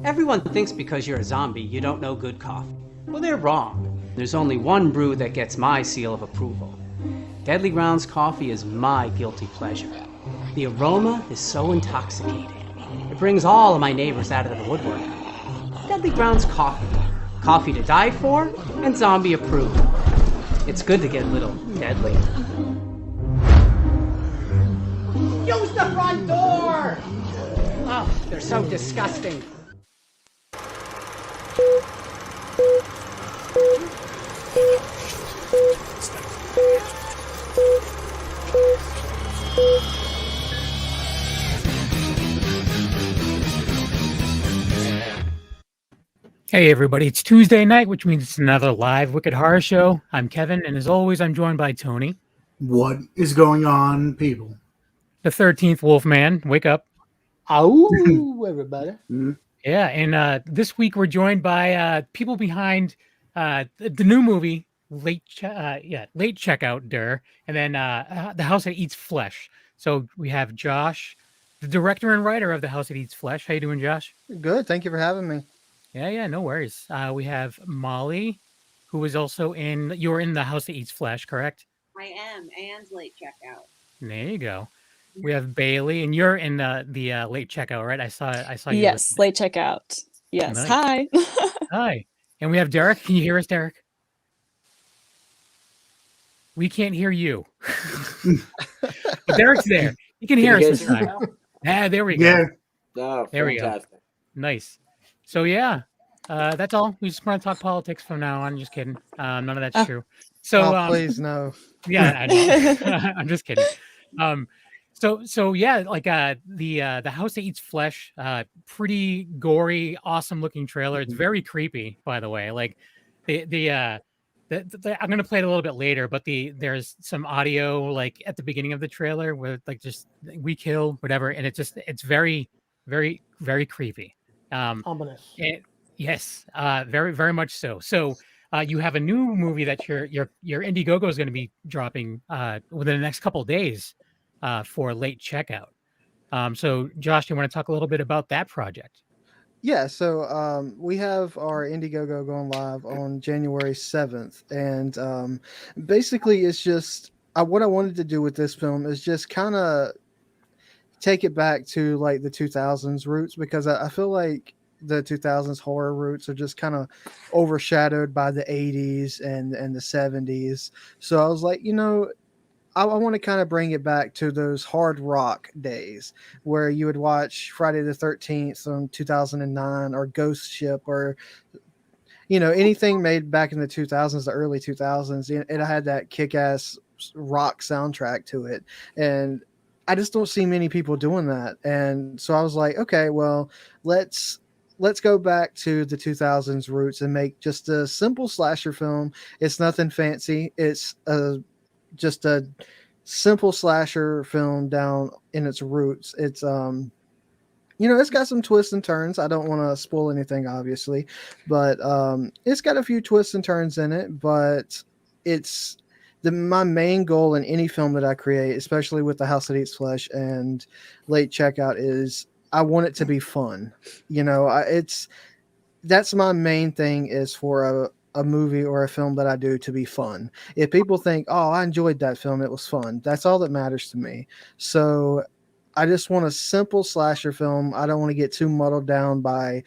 Everyone thinks because you're a zombie, you don't know good coffee. Well, they're wrong. There's only one brew that gets my seal of approval. Deadly Grounds coffee is my guilty pleasure. The aroma is so intoxicating. It brings all of my neighbors out of the woodwork. Deadly Grounds coffee. Coffee to die for and zombie approved. It's good to get a little deadly. Use the front door! Oh, they're so disgusting. Hey everybody, it's Tuesday night, which means it's another live Wicked Horror Show. I'm Kevin, and as always, I'm joined by Tony. What is going on, people? The 13th Wolfman, wake up. Oh, everybody. Yeah, and this week we're joined by people behind the new movie, Late Checkout, and then The House That Eats Flesh. So we have Josh, the director and writer of The House That Eats Flesh. How you doing, Josh? Good. Thank you for having me. Yeah, no worries. We have Molly, who was also you were in The House That Eats Flesh, correct? I am, and Late Checkout. There you go. We have Bailey, and you're in the Late Checkout, right? I saw you. Yes, Late Checkout. Yes. Nice. Hi. Hi. And we have Deryk. Can you hear us, Deryk? We can't hear you. But Deryk's there. He can hear us this time. There we go. Yeah. Oh, there we go. Nice. So yeah, that's all. We just want to talk politics from now on. Just kidding. None of that's true. So please no. Yeah, I know. I'm just kidding. So yeah, like the House That Eats Flesh, pretty gory, awesome looking trailer. It's very creepy, by the way. Like the I'm gonna play it a little bit later, but there's some audio like at the beginning of the trailer where like just we kill whatever, and it's very, very, very creepy. Ominous. Yes, very, very much so. So you have a new movie that your Indiegogo is going to be dropping within the next couple of days for Late Checkout. So Josh, you want to talk a little bit about that project? Yeah, so we have our Indiegogo going live on January 7th, and basically it's just what I wanted to do with this film is just kind of take it back to like the 2000s roots, because I feel like the 2000s horror roots are just kind of overshadowed by the 80s and the 70s. So I was like, I want to kind of bring it back to those hard rock days where you would watch Friday the 13th from 2009 or Ghost Ship or anything made back in the 2000s, the early 2000s. It had that kick-ass rock soundtrack to it, and I just don't see many people doing that. And so I was like, okay, well, let's go back to the 2000s roots and make just a simple slasher film. It's nothing fancy. It's just a simple slasher film down in its roots. It's it's got some twists and turns. I don't want to spoil anything, obviously, but it's got a few twists and turns in it. But it's my main goal in any film that I create, especially with The House That Eats Flesh and Late Checkout, is I want it to be fun. That's my main thing, is for a movie or a film that I do to be fun. If people think, oh, I enjoyed that film, it was fun, that's all that matters to me. So I just want a simple slasher film. I don't want to get too muddled down by,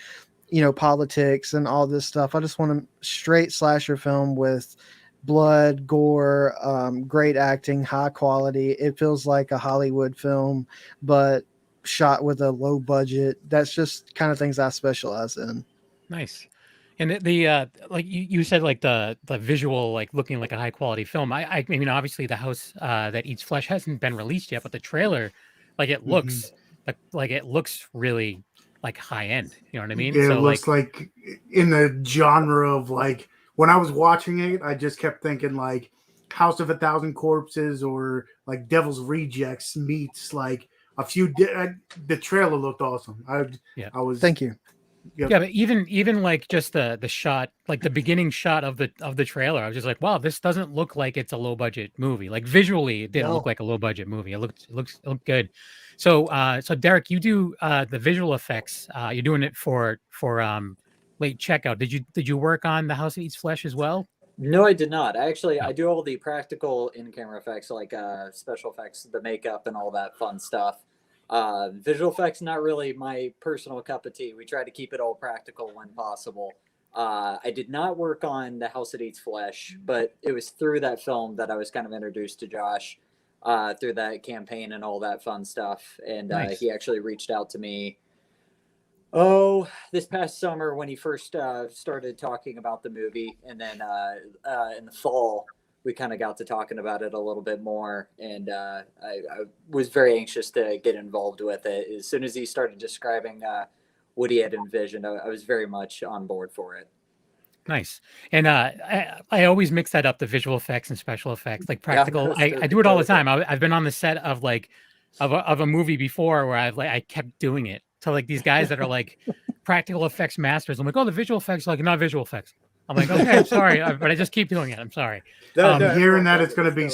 politics and all this stuff. I just want a straight slasher film with blood, gore, great acting, high quality. It feels like a Hollywood film, but shot with a low budget. That's just kind of things I specialize in. Nice. And the like you said, like the visual, like looking like a high quality film. I mean, obviously The House That Eats Flesh hasn't been released yet, but the trailer, like it looks like it looks really like high end. You know what I mean? Yeah, so it looks like in the genre of like, when I was watching it, I just kept thinking like House of a Thousand Corpses or like Devil's Rejects meets like a few. The trailer looked awesome. I was. Thank you. Yep. Yeah, but even like just the shot, like the beginning shot of the trailer, I was just like, wow, this doesn't look like it's a low budget movie. Like visually, it didn't look like a low budget movie. It looks good. So so Deryk, you do the visual effects. You're doing it for Late Checkout. Did you work on The House That Eats Flesh as well? No, I did not. Actually, No. I do all the practical in-camera effects, like special effects, the makeup, and all that fun stuff. Visual effects, not really my personal cup of tea. We try to keep it all practical when possible. I did not work on The House That Eats Flesh, but it was through that film that I was kind of introduced to Josh, through that campaign and all that fun stuff. And Nice. he actually reached out to me, this past summer when he first started talking about the movie. And then in the fall, we kind of got to talking about it a little bit more, and I was very anxious to get involved with it. As soon as he started describing what he had envisioned, I was very much on board for it. Nice. And I always mix that up, the visual effects and special effects, like practical. Yeah, I do it all the time. I've been on the set of like of a movie before where I kept doing it to like these guys that are like practical effects masters. I'm like, oh, the visual effects, like not visual effects. I'm like, okay, I'm sorry, but I just keep doing it. I'm sorry. Hearing that it's going to be,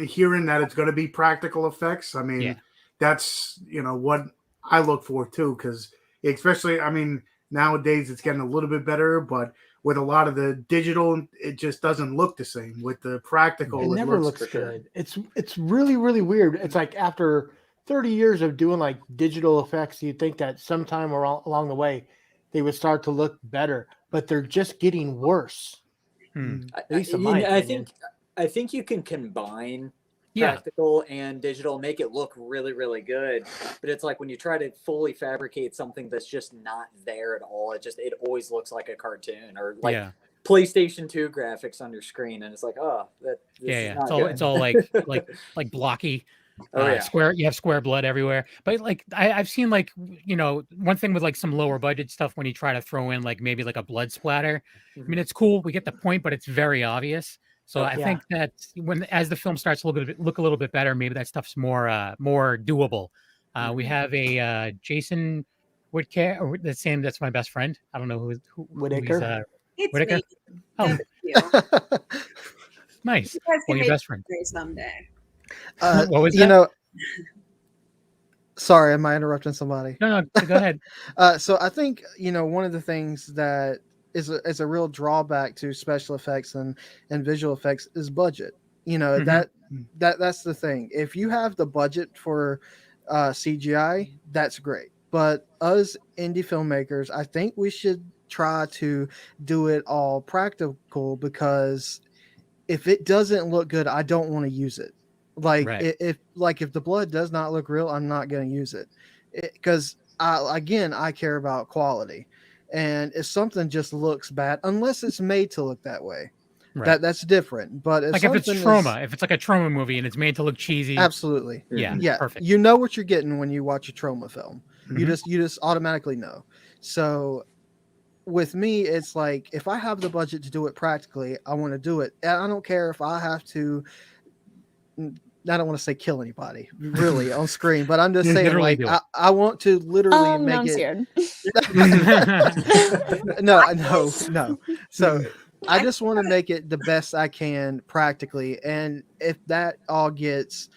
hearing that it's going to be practical effects. I mean, that's what I look for too, because especially, I mean, nowadays it's getting a little bit better, but with a lot of the digital, it just doesn't look the same. With the practical, it never looks good. It's really, really weird. It's like after 30 years of doing like digital effects, you'd think that sometime along the way they would start to look better, but they're just getting worse. At least in my opinion. I think you can combine practical and digital, make it look really, really good. But it's like when you try to fully fabricate something that's just not there at all, it always looks like a cartoon or like PlayStation 2 graphics on your screen, and it's like, oh, it's all like blocky. Square, you have square blood everywhere. But like I've seen like one thing with like some lower budget stuff, when you try to throw in like maybe like a blood splatter. I mean, it's cool, we get the point, but it's very obvious. So I think that as the film starts to look a little bit better, maybe that stuff's more doable. We have a Jason Whitaker, or that's my best friend. I don't know who Whitaker. It's Whitaker. Me. Oh, nice. You guys can Your make best friend someday. What was that? Sorry, am I interrupting somebody? No, go ahead. So I think one of the things that is a real drawback to special effects and visual effects is budget. That's the thing. If you have the budget for CGI, that's great. But us indie filmmakers, I think we should try to do it all practical, because if it doesn't look good, I don't want to use it. If the blood does not look real, I'm not going to use it, because I care about quality. And if something just looks bad, unless it's made to look that way, that's different. But if it's trauma, if it's like a trauma movie and it's made to look cheesy, absolutely, perfect. You know what you're getting when you watch a trauma film. You just automatically know. So with me, it's like, if I have the budget to do it practically, I want to do it. And I don't care if I have to. I don't want to say kill anybody really on screen, but I'm just saying, like, I want to literally make it. No. So I just want to make it the best I can practically. And if that all gets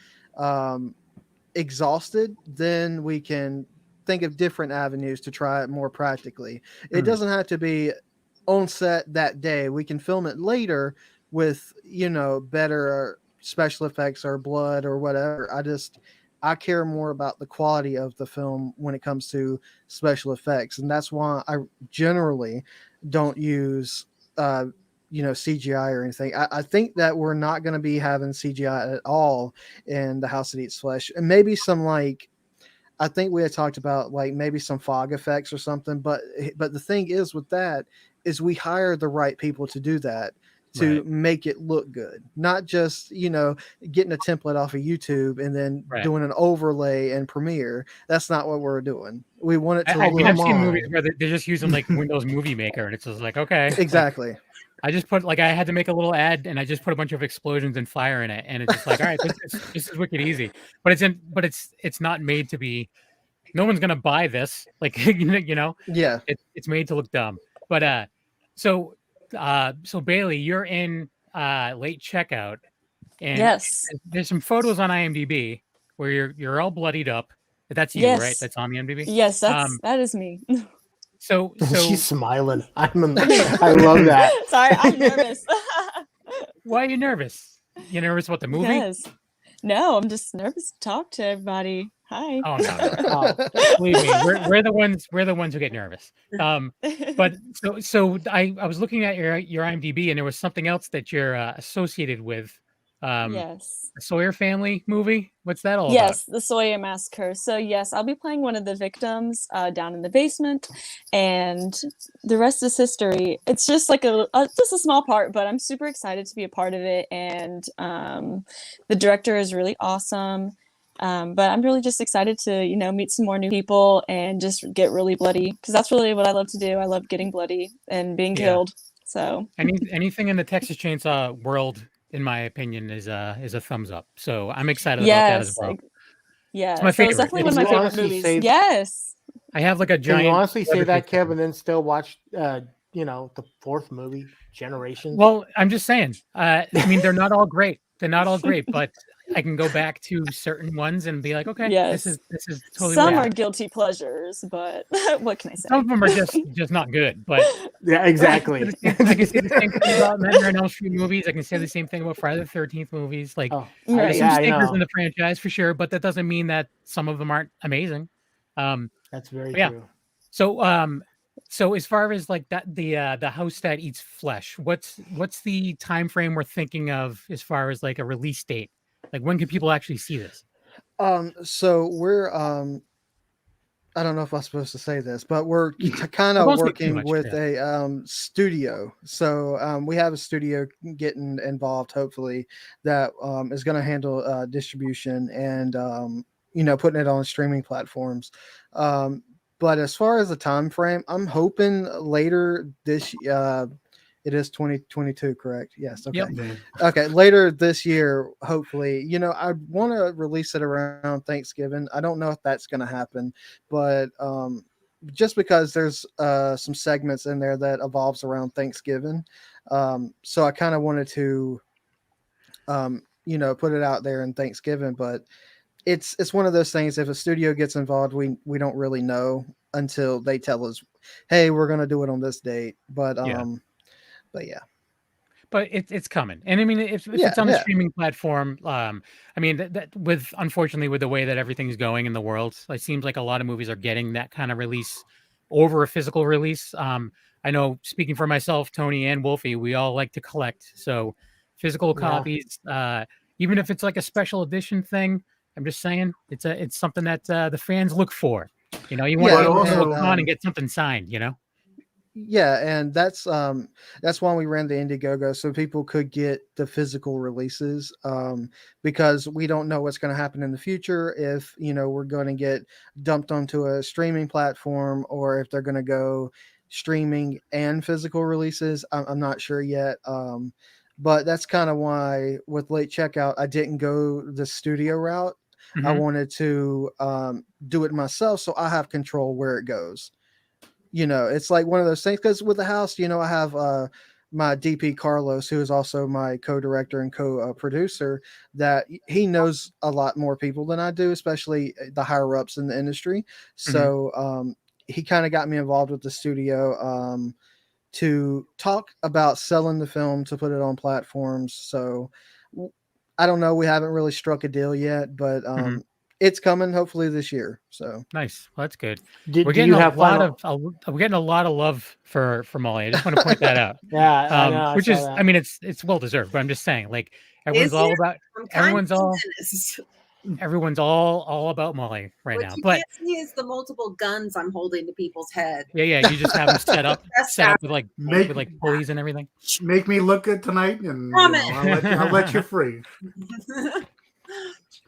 exhausted, then we can think of different avenues to try it more practically. It doesn't have to be on set that day. We can film it later with, better special effects or blood or whatever. I care more about the quality of the film when it comes to special effects. And that's why I generally don't use, CGI or anything. I think that we're not going to be having CGI at all in The House That Eats Flesh. And maybe some, like, I think we had talked about like maybe some fog effects or something. But the thing is with that is we hire the right people to do that, to make it look good, not just, getting a template off of YouTube and then doing an overlay in Premiere. That's not what we're doing. We want it to look. I've seen movies where they're just using like Windows Movie Maker, and it's just like, okay, exactly. I just put, like, I had to make a little ad, and I just put a bunch of explosions and fire in it, and it's just like, all right, this is wicked easy. But it's not made to be no one's gonna buy this. Like you know, Yeah. it's made to look dumb. But so Bailey, you're in late checkout, and Yes. there's some photos on IMDb where you're all bloodied up. That's you, right? Yes. That's on the IMDb. Yes, that is me. So She's smiling. I love that. Sorry, I'm nervous. why are you nervous? You nervous about the movie? Yes. No, I'm just nervous to talk to everybody. Hi. Oh no. Believe me, we're the ones who get nervous. But so I was looking at your IMDb, and there was something else that you're associated with. Yes. The Sawyer family movie. What's that all Yes, the Sawyer massacre. So yes, I'll be playing one of the victims down in the basement, and the rest is history. It's just like just a small part, but I'm super excited to be a part of it. And the director is really awesome. But I'm really just excited to, meet some more new people and just get really bloody, because that's really what I love to do. I love getting bloody and being killed. So anything in the Texas Chainsaw world, in my opinion, is a thumbs up. So I'm excited about that as well. Yeah, it's my favorite. It's definitely one of my favorite movies. Yes. I have like a giant. Can you honestly say that, Kev, and then still watch, the fourth movie, Generations? Well, I'm just saying. I mean, they're not all great. But I can go back to certain ones and be like, okay, yes. this is totally. Some are guilty pleasures, but what can I say? Some of them are just not good. But yeah, exactly. I can say the same thing about Nightmare on Elm Street movies. I can say the same thing about Friday the 13th movies. Like, there's some stinkers in the franchise for sure, but that doesn't mean that some of them aren't amazing. That's very true. So as far as like that, the house that eats flesh, what's the time frame we're thinking of as far as like a release date? Like, when can people actually see this? So we're I don't know if I'm supposed to say this, but we're kind of working with a studio. So we have a studio getting involved, hopefully, that is going to handle distribution and putting it on streaming platforms. But as far as the time frame, I'm hoping later this it is 2022, correct? Yes. Okay. Yep. Okay. Later this year, hopefully. I want to release it around Thanksgiving. I don't know if that's going to happen, but just because there's some segments in there that evolves around Thanksgiving, so I kind of wanted to, put it out there in Thanksgiving. But it's one of those things. If a studio gets involved, we don't really know until they tell us, "Hey, we're going to do it on this date." But But it's coming, and I mean, if it's on a streaming platform, I mean, that unfortunately with the way that everything's going in the world, it seems like a lot of movies are getting that kind of release over a physical release. I know, speaking for myself, Tony and Wolfie, we all like to collect, so physical copies, even if it's like a special edition thing. I'm just saying, it's something that the fans look for. You want to look on and get something signed. Yeah, and that's why we ran the Indiegogo, so people could get the physical releases, because we don't know what's going to happen in the future, if we're going to get dumped onto a streaming platform, or if they're going to go streaming and physical releases. I'm not sure yet, but that's kind of why with Late Checkout I didn't go the studio route. Mm-hmm. I wanted to do it myself, so I have control where it goes. It's like one of those things, because with the house, I have my DP Carlos, who is also my co-director and co-producer, that he knows a lot more people than I do, especially the higher ups in the industry. So he kind of got me involved with the studio to talk about selling the film, to put it on platforms. So I don't know. We haven't really struck a deal yet, but it's coming hopefully this year. So nice. Well, that's good. We're getting a lot of love for Molly. I just want to point that out. Yeah, I know, which is, I mean, it's well deserved. But I'm just saying, like, everyone's all about Molly right now. But you can't see is the multiple guns I'm holding to people's head. Yeah. You just have them set up with like pulleys and everything. Make me look good tonight, and I'll let you free.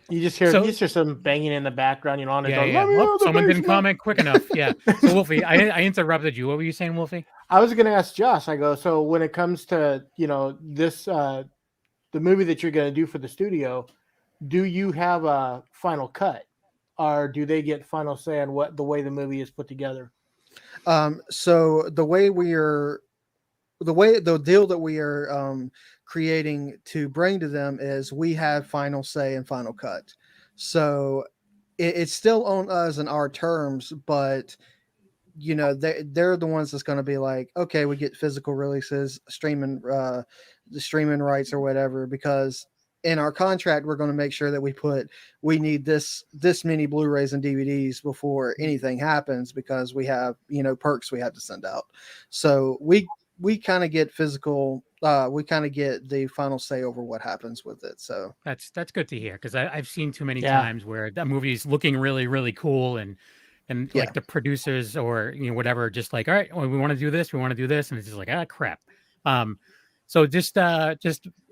You just hear some banging in the background, on it. Someone didn't comment quick enough. Yeah. So Wolfie, I interrupted you. What were you saying, Wolfie? I was going to ask Josh. I go, so when it comes to this the movie that you're going to do for the studio, do you have a final cut? or do they get final say on what the way the movie is put together? So the deal that we are creating to bring to them is we have final say and final cut. So it's still on us and our terms, but they're the ones that's going to be like, okay, we get physical releases, streaming, the streaming rights or whatever, because in our contract we're going to make sure that we need this many Blu-rays and DVDs before anything happens, because we have perks we have to send out. So we kind of get physical. We kind of get the final say over what happens with it. So that's good to hear, because I've seen too many times where that movie's looking really, really cool, and like the producers or whatever, just like, all right, well, we want to do this, and it's just like, crap. So just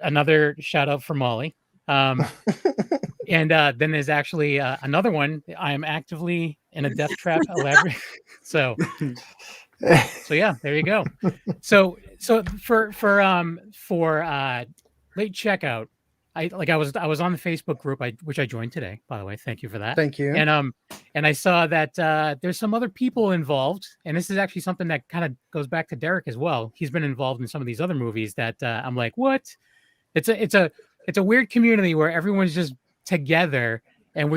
another shout out for Molly. And then there's actually another one. I am actively in a death trap elaborate. So yeah, there you go. So for late checkout, I was on the Facebook group, which I joined today, by the way. Thank you for that. Thank you. And I saw that there's some other people involved, and this is actually something that kind of goes back to Deryk as well. He's been involved in some of these other movies that I'm like, what? It's a weird community where everyone's just together, and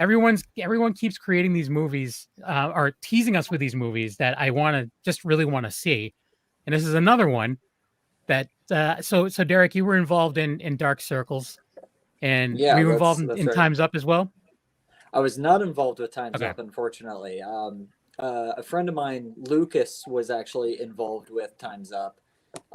everyone keeps creating these movies or teasing us with these movies that I really want to see. And this is another one that so Deryk, you were involved in Dark Circles, and were you involved in right. Time's Up as well? I was not involved with Time's Up, unfortunately. A friend of mine, Lucas, was actually involved with Time's Up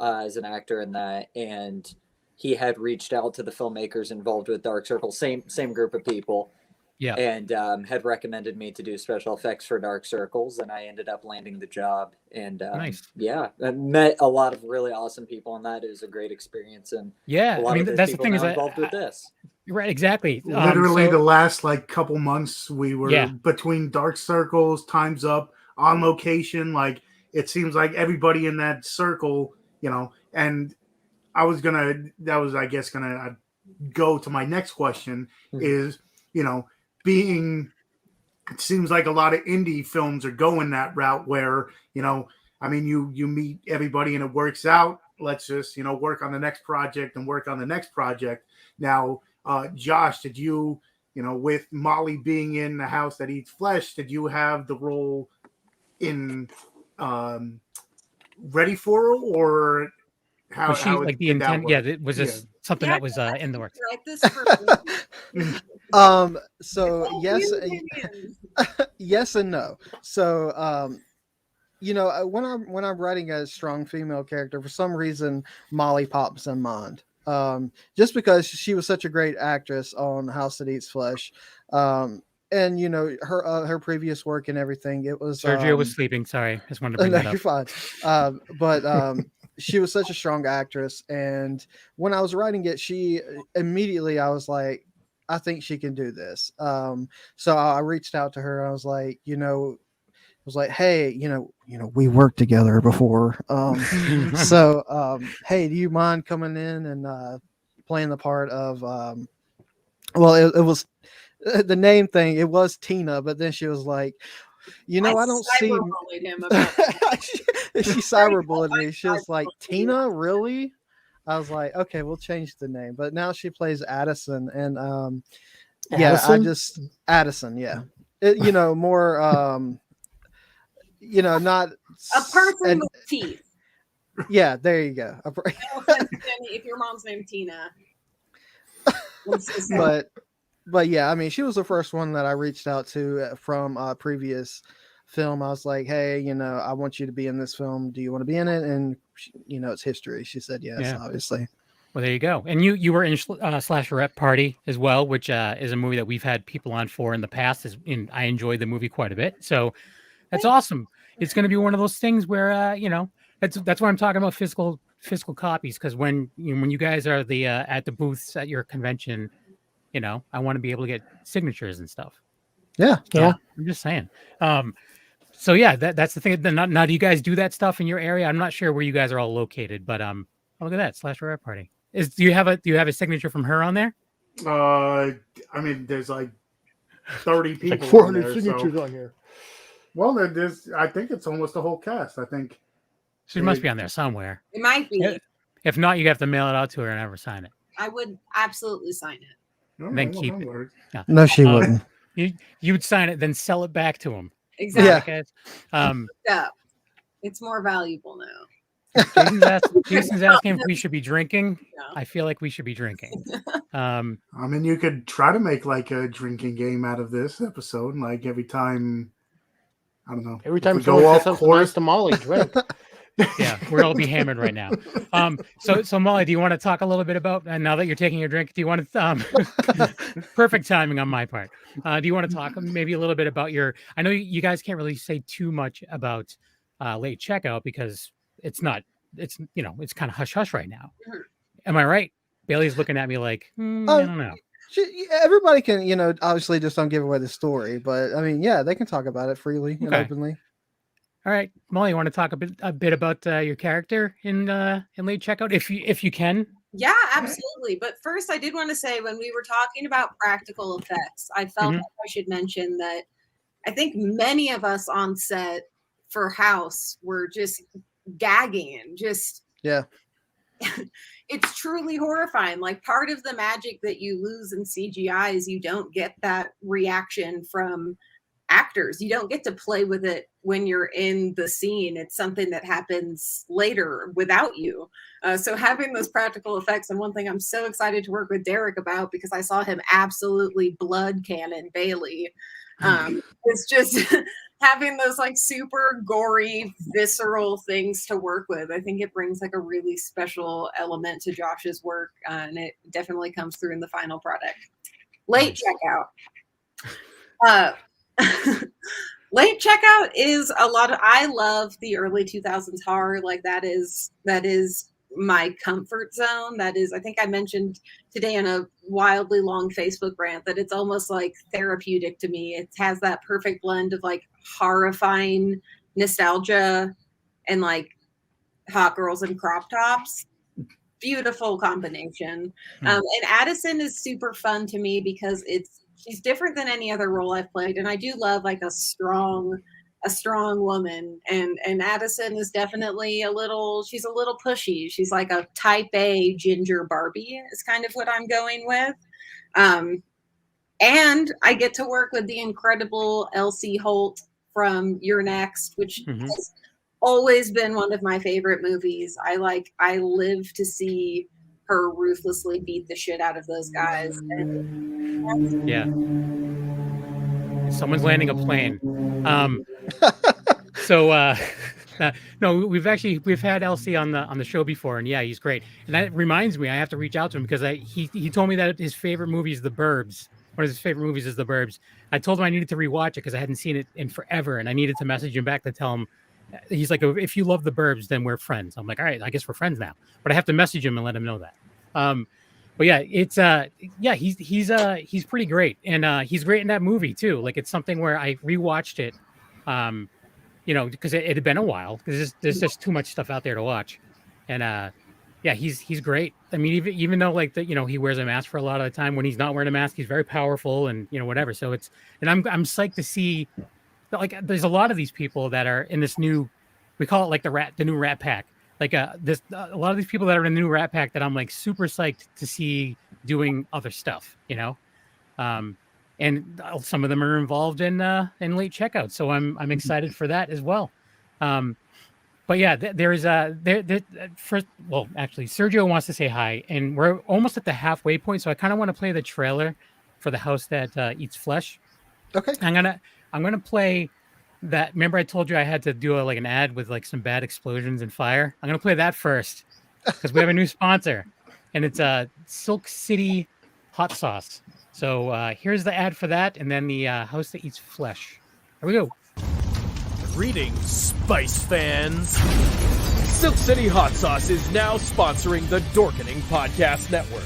as an actor in that, and he had reached out to the filmmakers involved with Dark Circles, same group of people. Yeah. And had recommended me to do special effects for Dark Circles, and I ended up landing the job. And nice. Yeah, I met a lot of really awesome people, and that is a great experience. And yeah, a lot of that's the thing, is involved with this. Right, exactly. Literally, the last couple months, we were between Dark Circles, Time's Up, on location. Like, it seems like everybody in that circle, and that was I guess gonna go to my next question is, it seems like a lot of indie films are going that route where, you meet everybody and it works out. Let's just, work on the next project and work on the next project. Now, Josh, did you, with Molly being in The House That Eats Flesh, did you have the role in Ready for Her, or how? Was she how like the intent? Yeah, it was just something that was in the works. Write this for me. So yes, yes and no. So when I'm writing a strong female character, for some reason Molly pops in mind. Just because she was such a great actress on House That Eats Flesh, and her previous work and everything. It was Sergio was sleeping. Sorry, just wanted to bring that up. You're fine. But she was such a strong actress, and when I was writing it, I was like, I think she can do this. So I reached out to her. I was like, hey, we worked together before. Hey, do you mind coming in and playing the part of, it was the name thing. It was Tina, but then she was like, I don't see him about she cyberbullied me. She was like, Tina, really? I was like, okay, we'll change the name. But now she plays Addison, and Addison? Addison, yeah. More not a person with teeth. Yeah, there you go. No offense, Jenny, if your mom's named Tina. But yeah, I mean, she was the first one that I reached out to from a previous film. I was like, hey, I want you to be in this film. Do you want to be in it? And it's history. She said yes, obviously. Well, there you go. And you were in Slasherette Party as well, which is a movie that we've had people on for in the past. And I enjoyed the movie quite a bit. So that's awesome. It's going to be one of those things where that's why I'm talking about physical copies, because when you guys are at the booths at your convention, I want to be able to get signatures and stuff. Yeah. I'm just saying. So yeah, that's the thing. Now, do you guys do that stuff in your area? I'm not sure where you guys are all located, but look at that Slasherette Party. Do you have a signature from her on there? I mean, there's like 30 people. Like 400 on there, signatures so. on here. Well, I think it's almost the whole cast. I think She must be on there somewhere. It might be. If not, you have to mail it out to her and have her sign it. I would absolutely sign it. No, Then no, keep no it. worries. Yeah. No, she wouldn't. You would sign it, then sell it back to him. Exactly. Yeah. Yeah. It's more valuable now. Jason's asking if we should be drinking. No. I feel like we should be drinking. I mean, you could try to make like a drinking game out of this episode. Like every time, I don't know. Every time we someone go says off something course, nice to Molly, drink. Yeah, we'll all be hammered right now. So Molly, do you want to talk a little bit about, now that you're taking your drink, do you want to, perfect timing on my part. Do you want to talk maybe a little bit about I know you guys can't really say too much about late checkout because it's kind of hush hush right now. Am I right? Bailey's looking at me like, I don't know. Everybody can, obviously just don't give away the story, but I mean, yeah, they can talk about it freely and openly. All right, Molly, you want to talk a bit about your character in late checkout, if you can? Yeah, absolutely. But first, I did want to say when we were talking about practical effects, I felt like I should mention that I think many of us on set for House were just gagging and just it's truly horrifying. Like part of the magic that you lose in CGI is you don't get that reaction from actors. You don't get to play with it when you're in the scene. It's something that happens later without you. So having those practical effects, and one thing I'm so excited to work with Deryk about, because I saw him absolutely blood cannon Bailey. It's just having those like super gory, visceral things to work with. I think it brings like a really special element to Josh's work, and it definitely comes through in the final product. Late checkout. Late checkout is a lot of, I love the early 2000s horror. Like that is my comfort zone. That is, I think I mentioned today in a wildly long Facebook rant that it's almost like therapeutic to me. It has that perfect blend of like horrifying nostalgia and like hot girls in crop tops. Beautiful combination. And Addison is super fun to me because she's different than any other role I've played. And I do love like a strong woman. And Addison is definitely she's a little pushy. She's like a type A ginger Barbie is kind of what I'm going with. And I get to work with the incredible Elsie Holt from You're Next, which has always been one of my favorite movies. I live to see her ruthlessly beat the shit out of those guys. Yeah. Someone's landing a plane. No, we've had Elsie on the show before, and yeah, he's great. And that reminds me, I have to reach out to him because he told me that his favorite movie is The Burbs. One of his favorite movies is The Burbs. I told him I needed to rewatch it because I hadn't seen it in forever, and I needed to message him back to tell him. He's like, if you love The Burbs, then we're friends. I'm like, all right, I guess we're friends now. But I have to message him and let him know that. But yeah, it's he's pretty great, and he's great in that movie too. Like it's something where I rewatched it, because it had been a while. Because there's just too much stuff out there to watch, and he's great. I mean, even though like he wears a mask for a lot of the time, when he's not wearing a mask, he's very powerful and whatever. So I'm psyched to see. Like there's a lot of these people that are in this new, we call it like the new Rat Pack. Like a lot of these people that are in the new Rat Pack that I'm like super psyched to see doing other stuff, and some of them are involved in late checkout, so I'm excited for that as well. But yeah, first. Well, actually, Sergio wants to say hi, and we're almost at the halfway point, so I kind of want to play the trailer for The House That Eats Flesh. Okay, I'm gonna play that. Remember, I told you I had to do an ad with like some bad explosions and fire. I'm gonna play that first because we have a new sponsor, and it's Silk City Hot Sauce. So here's the ad for that, and then the House That Eats Flesh. Here we go. Greetings, Spice fans. Silk City Hot Sauce is now sponsoring the Dorkening Podcast Network.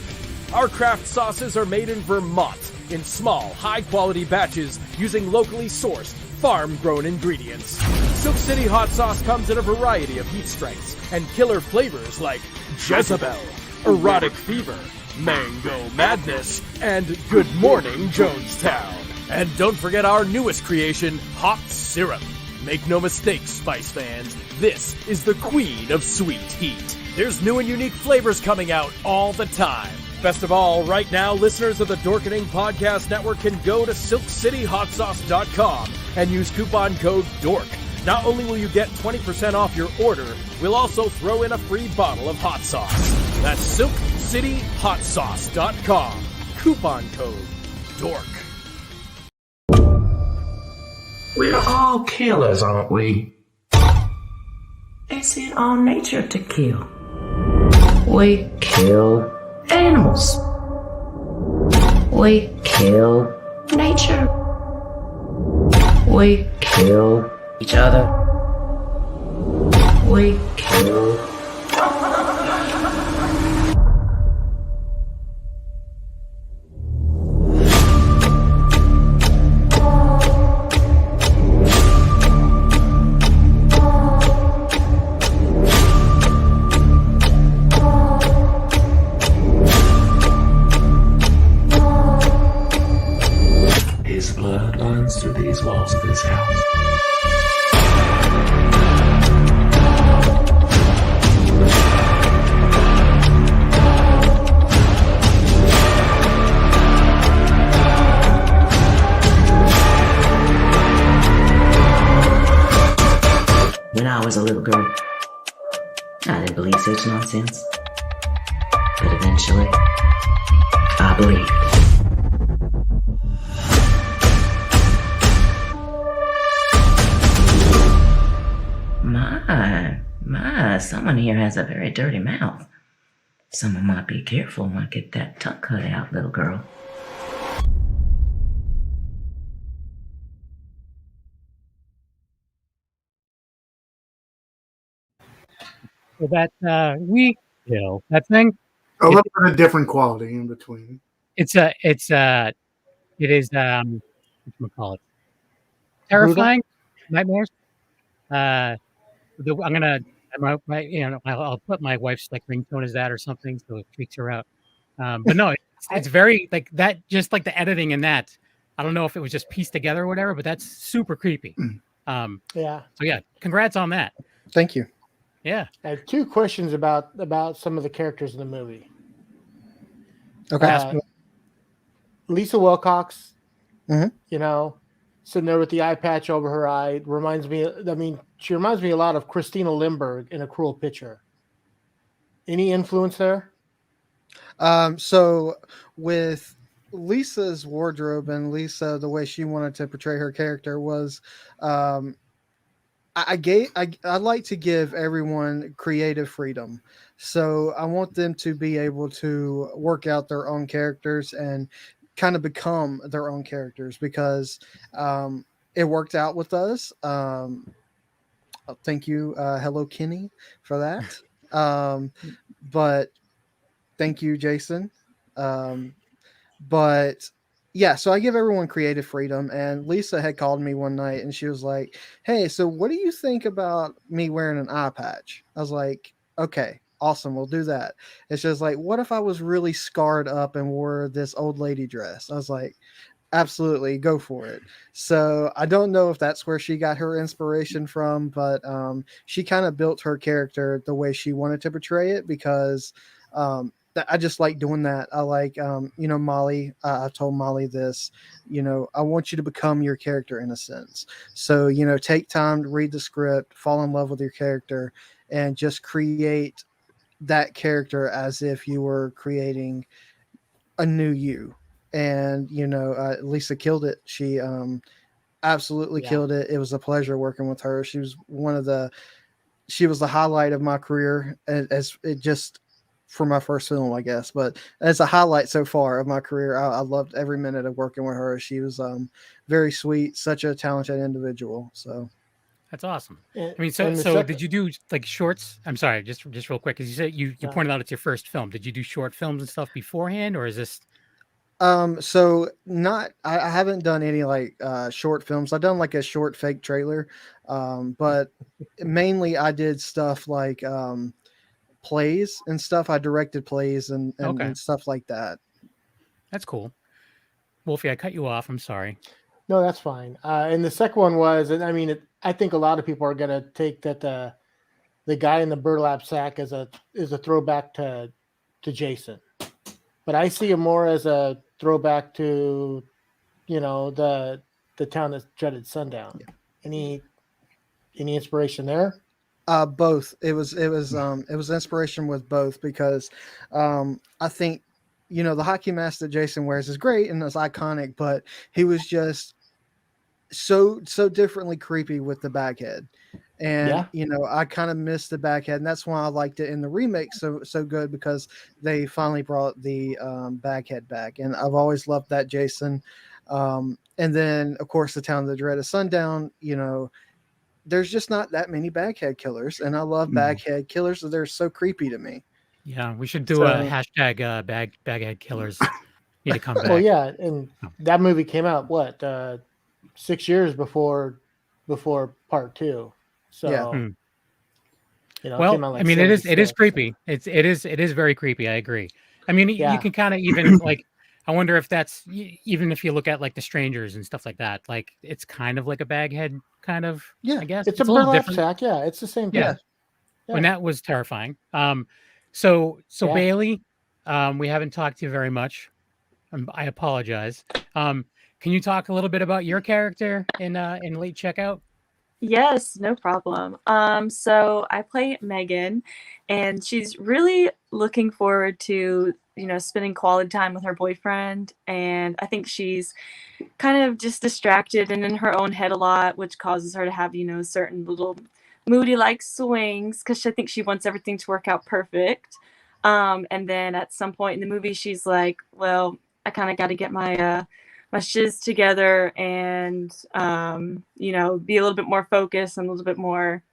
Our craft sauces are made in Vermont in small, high-quality batches using locally sourced, farm-grown ingredients. Silk City Hot Sauce comes in a variety of heat strengths and killer flavors like Jezebel, Erotic Fever, Mango Madness, and Good Morning Jonestown. And don't forget our newest creation, Hot Syrup. Make no mistake, Spice fans, this is the queen of sweet heat. There's new and unique flavors coming out all the time. Best of all, right now, listeners of the Dorkening Podcast Network can go to SilkCityHotSauce.com and use coupon code DORK. Not only will you get 20% off your order, we'll also throw in a free bottle of hot sauce. That's SilkCityHotSauce.com. Coupon code DORK. We're all killers, aren't we? It's in our nature to kill. We kill animals. We kill nature. We kill each other. We kill. His blood runs through these walls of this house. When I was a little girl, I didn't believe such nonsense. But eventually, I believed. Someone here has a very dirty mouth. Someone might be careful, might get that tongue cut out, little girl. So that we kill that thing. A little bit of different quality in between. It is whatchamacallit, terrifying nightmares. I'm gonna I'll put my wife's like ringtone as that or something so it freaks her out. But no, it's very like that. Just like the editing in that. I don't know if it was just pieced together or whatever, but that's super creepy. Yeah. So yeah, congrats on that. Thank you. Yeah. I have two questions about some of the characters in the movie. Okay. Lisa Wilcox, Mhm. Sitting there with the eye patch over her eye she reminds me a lot of Christina Lindbergh in A Cruel Picture. Any influence there? So with Lisa's wardrobe and Lisa, the way she wanted to portray her character was, I like to give everyone creative freedom. So I want them to be able to work out their own characters and kind of become their own characters because it worked out with us. Thank you, Hello Kenny, for that. But thank you, Jason. But yeah, so I give everyone creative freedom. And Lisa had called me one night and she was like, "Hey, so what do you think about me wearing an eye patch?" I was like, "Okay, awesome, we'll do that." It's just like, "What if I was really scarred up and wore this old lady dress?" I was like, "Absolutely, go for it." So I don't know if that's where she got her inspiration from, but she kind of built her character the way she wanted to portray it because I just like doing that. I like, Molly, I told Molly this, I want you to become your character in a sense. So, take time to read the script, fall in love with your character, and just create that character as if you were creating a new you. And, Lisa killed it. She absolutely killed it. It was a pleasure working with her. She was the highlight of my career as it just for my first film, I guess, but as a highlight so far of my career, I loved every minute of working with her. She was very sweet, such a talented individual. So that's awesome. I mean, so did you do like shorts? I'm sorry, just real quick, because you said you pointed out it's your first film. Did you do short films and stuff beforehand, or is this? So I haven't done any like short films. I've done like a short fake trailer, but mainly I did stuff like plays and stuff. I directed plays and stuff like that. That's cool. Wolfie, I cut you off. I'm sorry. No, that's fine. And the second one was, and I mean, I think a lot of people are going to take that the guy in the burlap sack is a throwback to Jason, but I see him more as a throwback to, the town that dreaded sundown. Yeah. Any inspiration there? Both. It was inspiration with both because I think the hockey mask that Jason wears is great and it's iconic, but he was just so differently creepy with the baghead. And I kind of missed the baghead, and that's why I liked it in the remake so good, because they finally brought the baghead back, and I've always loved that Jason. And then of course the town that dreaded sundown. There's just not that many baghead killers, and I love baghead killers. They're so creepy to me. Yeah, we should do a hashtag baghead killers. Need to come back. Well, yeah, and that movie came out 6 years before part 2. So well, I mean, it is creepy. It is very creepy. I agree. I mean, you can kind of even I wonder if that's, even if you look at like The Strangers and stuff like that, like it's kind of like a baghead kind of. I guess it's a burlap sack. Yeah, it's the same thing. Yeah. And that was terrifying. So Bailey, we haven't talked to you very much. I apologize. Can you talk a little bit about your character in Late Checkout? Yes, no problem. So I play Megan, and she's really looking forward to, spending quality time with her boyfriend. And I think she's kind of just distracted and in her own head a lot, which causes her to have, certain little moody like swings, because I think she wants everything to work out perfect. And then at some point in the movie, she's like, well, I kind of got to get my shiz together and, be a little bit more focused and a little bit more,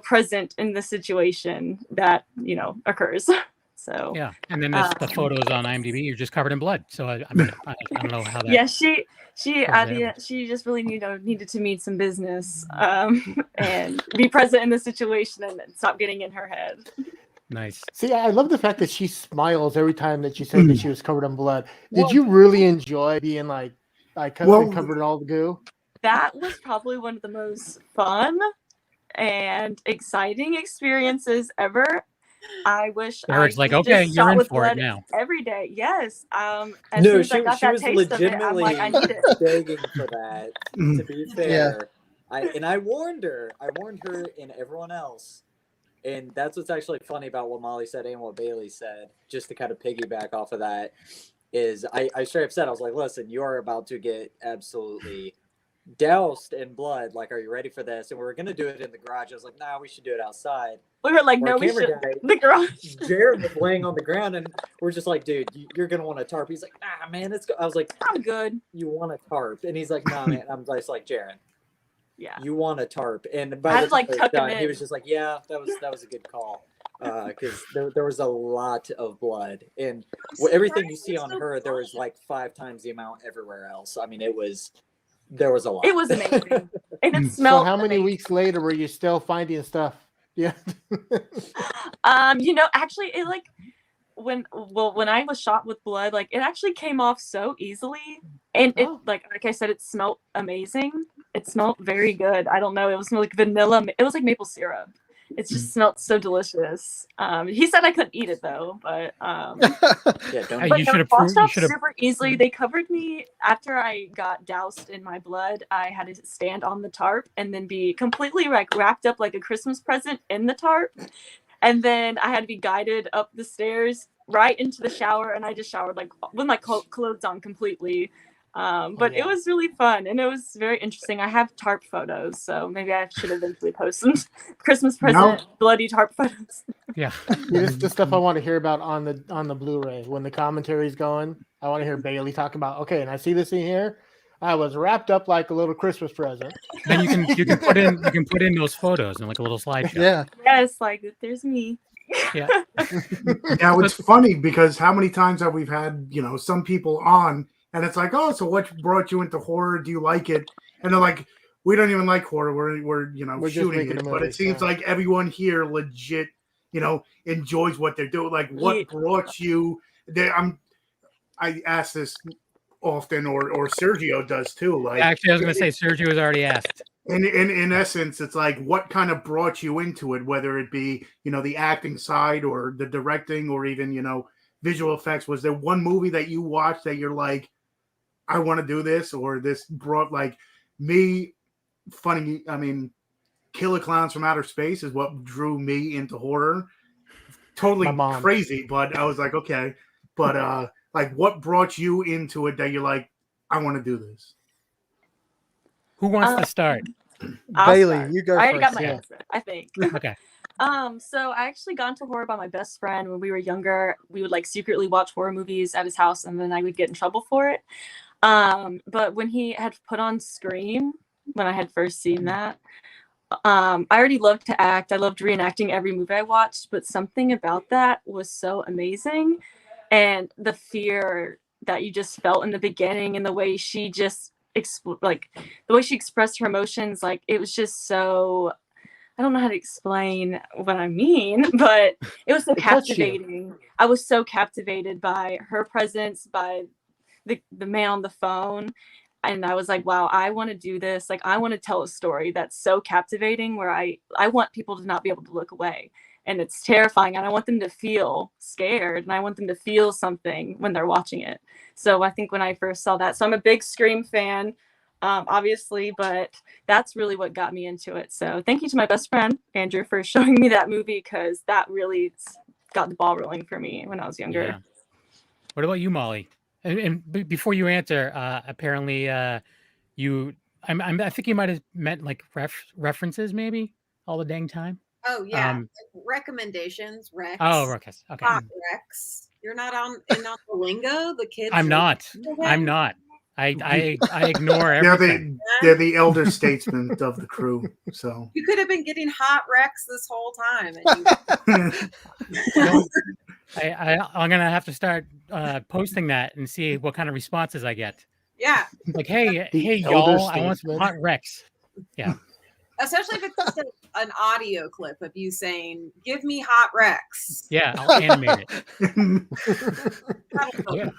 present in the situation that, occurs. So yeah, and then there's the photos on IMDb. You're just covered in blood. So I mean, I don't know how that. Yeah, she just really needed to meet some business, and be present in the situation and stop getting in her head. Nice. See, I love the fact that she smiles every time that she said that she was covered in blood. Did you really enjoy being covered in all the goo? That was probably one of the most fun and exciting experiences ever. I wish Eric's like, okay, you're in for it now. Every day, yes. No, she was legitimately I need it. begging for that. To be fair, I warned her and everyone else. And that's what's actually funny about what Molly said and what Bailey said, just to kind of piggyback off of that, is I straight up said, I was like, listen, you are about to get absolutely doused in blood. Like, are you ready for this? And we were going to do it in the garage. I was like, nah, we should do it outside. We were like, no, we should. The garage. Jared was laying on the ground, and we're just like, dude, you're going to want a tarp. He's like, nah, man, it's good. I was like, I'm good. You want a tarp? And he's like, nah, man. I'm just like, Jared. Yeah. You want a tarp. And by the time it was done, he was just like, yeah, that was a good call. Because there was a lot of blood. And everything you see on her, there was like 5 times the amount everywhere else. I mean, there was a lot. It was amazing. And it smelled So how many weeks later were you still finding stuff? Yeah. Actually it when I was shot with blood, it actually came off so easily. And it like I said, it smelled amazing. It smelled very good. I don't know. It was like vanilla. It was like maple syrup. It just smelled so delicious. He said I couldn't eat it though, but yeah, don't. You should have super easily. They covered me after I got doused in my blood. I had to stand on the tarp and then be completely wrapped up like a Christmas present in the tarp, and then I had to be guided up the stairs right into the shower, and I just showered with my clothes on completely. But it was really fun and it was very interesting. I have tarp photos, so maybe I should eventually post some Christmas present bloody tarp photos. Yeah. This is the stuff I want to hear about on the Blu-ray. When the commentary's going, I want to hear Bailey talk about, okay, and I see this in here. I was wrapped up like a little Christmas present. Then you can put in those photos in like a little slideshow. Yeah. Yes, there's me. Yeah. Now it's funny because how many times have we had, some people on and it's like, oh, so what brought you into horror? Do you like it? And they're like, we don't even like horror. We're shooting it. But it seems like everyone here legit, enjoys what they're doing. Like, what brought you there? I asked this often, or Sergio does too. Like, actually, I was going to say Sergio was already asked. In essence, it's like what kind of brought you into it, whether it be the acting side or the directing or even visual effects. Was there one movie that you watched that you're like, I want to do this, or this brought like me? Funny, I mean, Killer Clowns from Outer Space is what drew me into horror. Totally crazy, but I was like, okay. But like, what brought you into it that you're like, I want to do this? Who wants to start? Bailey, start. you go I already first. got my answer, I think. Okay. So I actually got into horror by my best friend when we were younger. We would like secretly watch horror movies at his house, and then I would get in trouble for it. But when he had put on Scream, when I had first seen that, I already loved to act. I loved reenacting every movie I watched, but something about that was so amazing. And the fear that you just felt in the beginning and the way she just the way she expressed her emotions, like it was just so, I don't know how to explain what I mean, but it was so captivating. I was so captivated by her presence, by the man on the phone. And I was like, wow, I want to do this. Like, I want to tell a story that's so captivating where I want people to not be able to look away. And it's terrifying. And I want them to feel scared. And I want them to feel something when they're watching it. So I think when I first saw that, so I'm a big Scream fan, obviously, but that's really what got me into it. So thank you to my best friend, Andrew, for showing me that movie, because that really got the ball rolling for me when I was younger. Yeah. What about you, Molly? And before you answer, apparently I think you might have meant like references, maybe all the dang time. Oh yeah, recommendations, Rex. Oh, Rex. Okay. Hot Rex. You're not on the lingo. The kids. I'm not. I ignore everything. They're the elder statesmen of the crew. So you could have been getting hot Rex this whole time. I'm gonna have to start posting that and see what kind of responses I get. Yeah. Like, hey, y'all, I want some hot Rex. Yeah. Especially if it's just an audio clip of you saying, "Give me hot Rex." Yeah, I'll animate it. Yeah.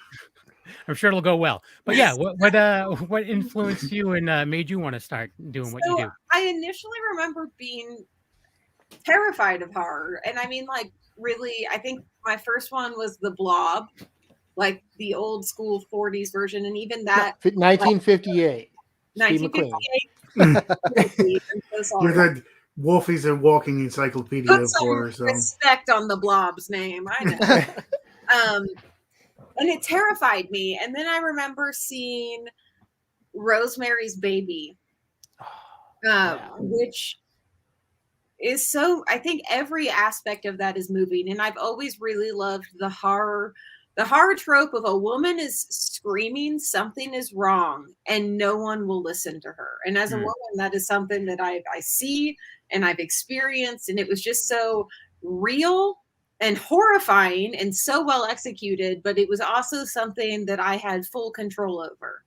I'm sure it'll go well. But yeah, what influenced you and made you want to start doing what you do? I initially remember being terrified of horror, and I mean, like, really, I think my first one was The Blob, like the old school 40s version, and even that 1958. 1958. You're the Wolfie's a walking encyclopedia of horror. So respect on The Blob's name, I know. And it terrified me. And then I remember seeing Rosemary's Baby, which is so, I think every aspect of that is moving. And I've always really loved the horror trope of a woman is screaming something is wrong and no one will listen to her. And as a woman, that is something that I see and I've experienced. And it was just so real and horrifying and so well executed, but it was also something that I had full control over.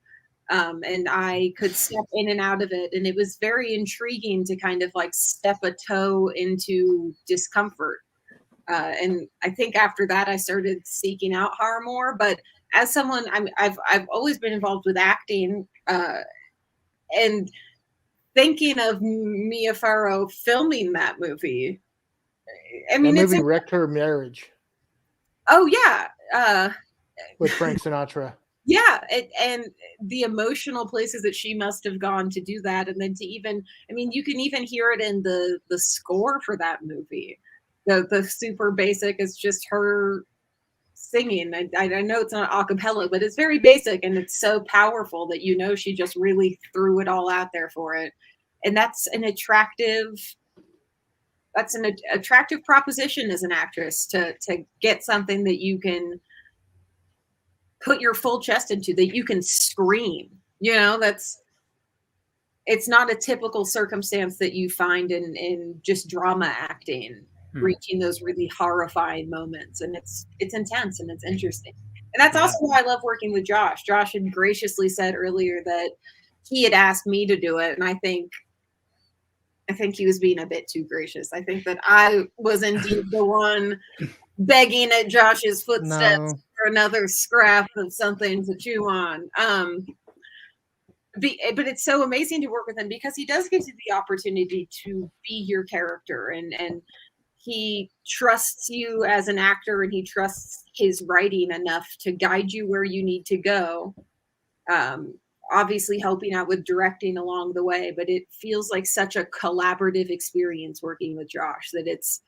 And I could step in and out of it. And it was very intriguing to kind of like step a toe into discomfort. And I think after that, I started seeking out horror more. But as someone, I've always been involved with acting, and thinking of Mia Farrow filming that movie. I mean, that movie wrecked her marriage. Oh yeah, with Frank Sinatra. Yeah, and the emotional places that she must have gone to do that, and then to even, I mean, you can even hear it in the score for that movie. The super basic is just her singing. I know it's not a cappella, but it's very basic, and it's so powerful that you know she just really threw it all out there for it, and that's an attractive proposition as an actress to get something that you can put your full chest into, that you can scream. You know, it's not a typical circumstance that you find in just drama acting, reaching those really horrifying moments. And it's intense and it's interesting. And that's also why I love working with Josh. Josh had graciously said earlier that he had asked me to do it. And I think he was being a bit too gracious. I think that I was indeed the one begging at Josh's footsteps, for another scrap of something to chew on. But it's so amazing to work with him because he does give you the opportunity to be your character, and he trusts you as an actor, and he trusts his writing enough to guide you where you need to go. Obviously helping out with directing along the way, but it feels like such a collaborative experience working with Josh that it's,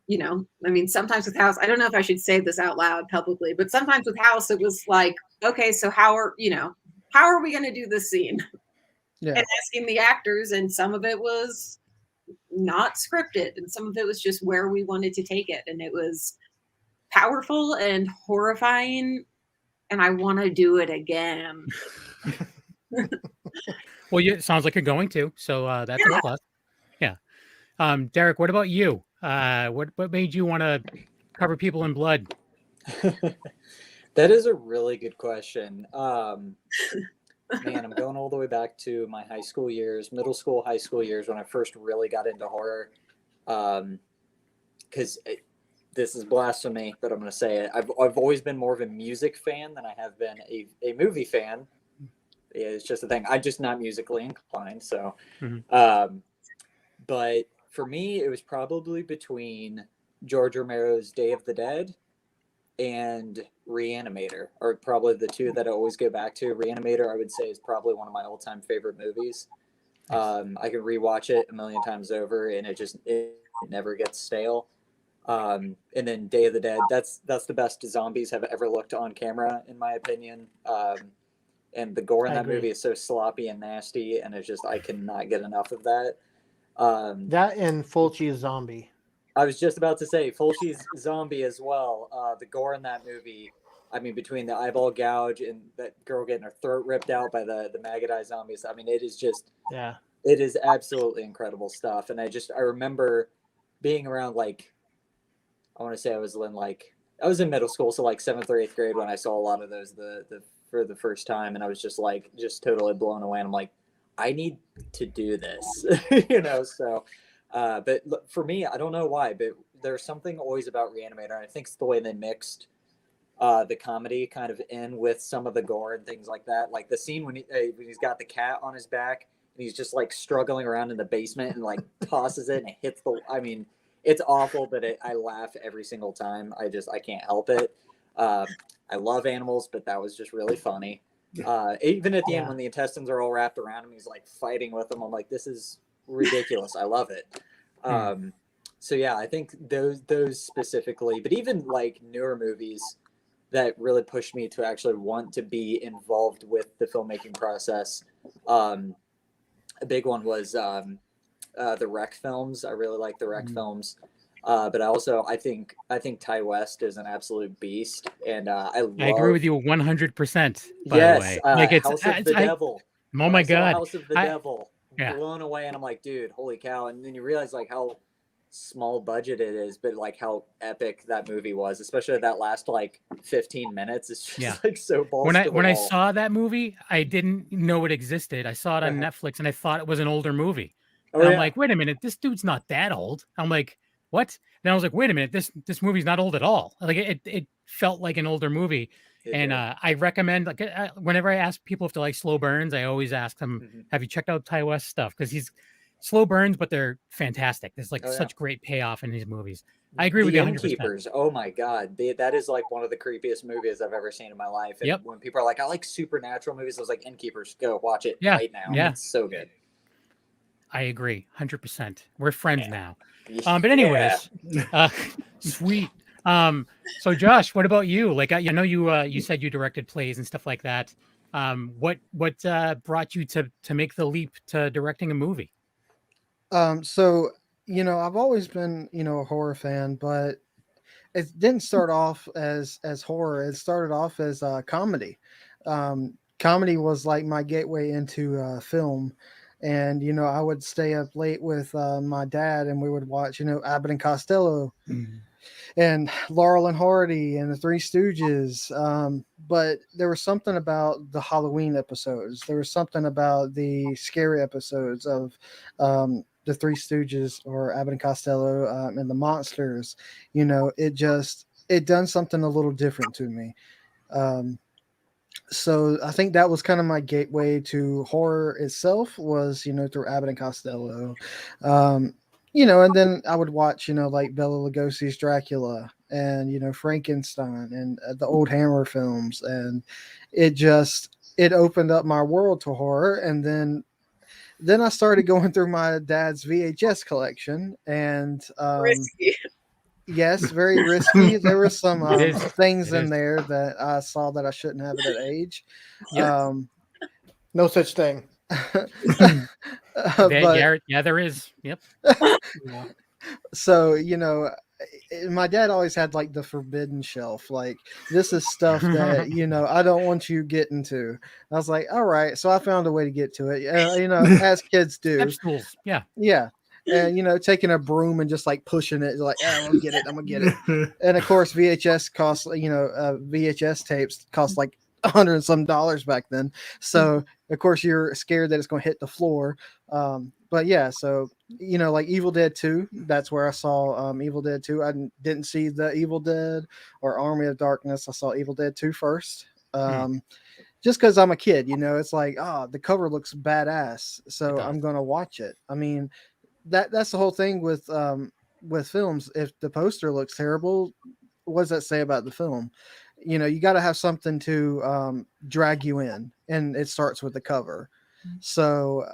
you know, I mean, sometimes with House, I don't know if I should say this out loud publicly, but sometimes with House, it was like, okay, so how are we going to do this scene? Yeah. And asking the actors, and some of it was not scripted, and some of it was just where we wanted to take it. And it was powerful and horrifying, and I want to do it again. Well, it sounds like you're going to, so that's a plus. Yeah. Deryk, what about you? What made you want to cover people in blood? That is a really good question. Man, I'm going all the way back to my high school years, middle school, high school years, when I first really got into horror. Because this is blasphemy, but I'm going to say it. I've always been more of a music fan than I have been a movie fan. Yeah, it's just a thing. I'm just not musically inclined. So, but for me, it was probably between George Romero's Day of the Dead and Reanimator, are probably the two that I always go back to. Reanimator, I would say, is probably one of my all-time favorite movies. I can rewatch it a million times over, and it never gets stale. And then Day of the Dead, that's the best zombies have ever looked on camera, in my opinion. And the gore in that movie is so sloppy and nasty, and it's just, I cannot get enough of that. That and Fulci's Zombie. I was just about to say Fulci's Zombie as well. The gore in that movie, I mean, between the eyeball gouge and that girl getting her throat ripped out by the maggot eye zombies, I mean, it is just, it is absolutely incredible stuff. And I remember being around, like, I want to say I was in middle school, so like 7th or 8th grade when I saw a lot of those for the first time, and I was just totally blown away. And I'm like, I need to do this, you know. So, but for me, I don't know why, but there's something always about Reanimator, and I think it's the way they mixed the comedy kind of in with some of the gore and things like that. Like the scene when he's got the cat on his back and he's just like struggling around in the basement and like tosses it and it hits I mean, it's awful, but I laugh every single time. I can't help it. I love animals, but that was just really funny. Even at the end when the intestines are all wrapped around him, he's like fighting with them. I'm like, this is ridiculous. I love it. So yeah, I think those specifically, but even like newer movies that really pushed me to actually want to be involved with the filmmaking process. A big one was the Rec films. I really like the Rec films. But I think Ty West is an absolute beast, and I agree with you 100%. Yes, by the way. Like House of the Devil. Oh my God, House of the Devil, blown away, and I'm like, dude, holy cow! And then you realize like how small budget it is, but like how epic that movie was, especially that last like 15 minutes. It's just like so balls to the when wall. I saw that movie, I didn't know it existed. I saw it on Netflix, and I thought it was an older movie. And I'm like, wait a minute, this dude's not that old. I'm like, what? Then I was like, wait a minute, this movie's not old at all. Like it felt like an older movie. I recommend, like, whenever I ask people if they like slow burns, I always ask them, have you checked out Ty West stuff? Because he's slow burns, but they're fantastic. There's like such great payoff in these movies. I agree with you 100%. Innkeepers, oh my God, that is like one of the creepiest movies I've ever seen in my life. And when people are like, I like supernatural movies, I was like, Innkeepers, go watch it right now. Yeah, it's so good. I agree, 100%. We're friends now. But anyways, sweet. So Josh, what about you? Like, I know you said you directed plays and stuff like that. What brought you to make the leap to directing a movie? So, I've always been, a horror fan, but it didn't start off as horror. It started off as comedy. Comedy was like my gateway into film. And, I would stay up late with my dad, and we would watch, Abbott and Costello and Laurel and Hardy and the Three Stooges. But there was something about the Halloween episodes. There was something about the scary episodes of the Three Stooges or Abbott and Costello and the monsters. It just it done something a little different to me. So I think that was kind of my gateway to horror itself was, through Abbott and Costello. And then I would watch, like Bela Lugosi's Dracula and, Frankenstein and the old Hammer films. And it opened up my world to horror. And then I started going through my dad's VHS collection and, Risky. yes, very risky. There were some things in there that I saw that I shouldn't have at that age. No such thing. There is. Yep. So, my dad always had like the forbidden shelf. Like, this is stuff that, I don't want you getting to. I was like, all right. So I found a way to get to it. As kids do. Yeah. Yeah. And taking a broom and just like pushing it, like, I'm gonna get it. And of course, VHS costs, VHS tapes cost like $100 and some back then. So of course you're scared that it's going to hit the floor. But yeah, so like Evil Dead 2, that's where I saw Evil Dead 2. I didn't see the Evil Dead or Army of Darkness. I saw Evil Dead 2 first. Just because I'm a kid, it's like, the cover looks badass, so I'm gonna watch it. I mean, that's the whole thing with films. If the poster looks terrible, what does that say about the film? You got to have something to drag you in, and it starts with the cover. So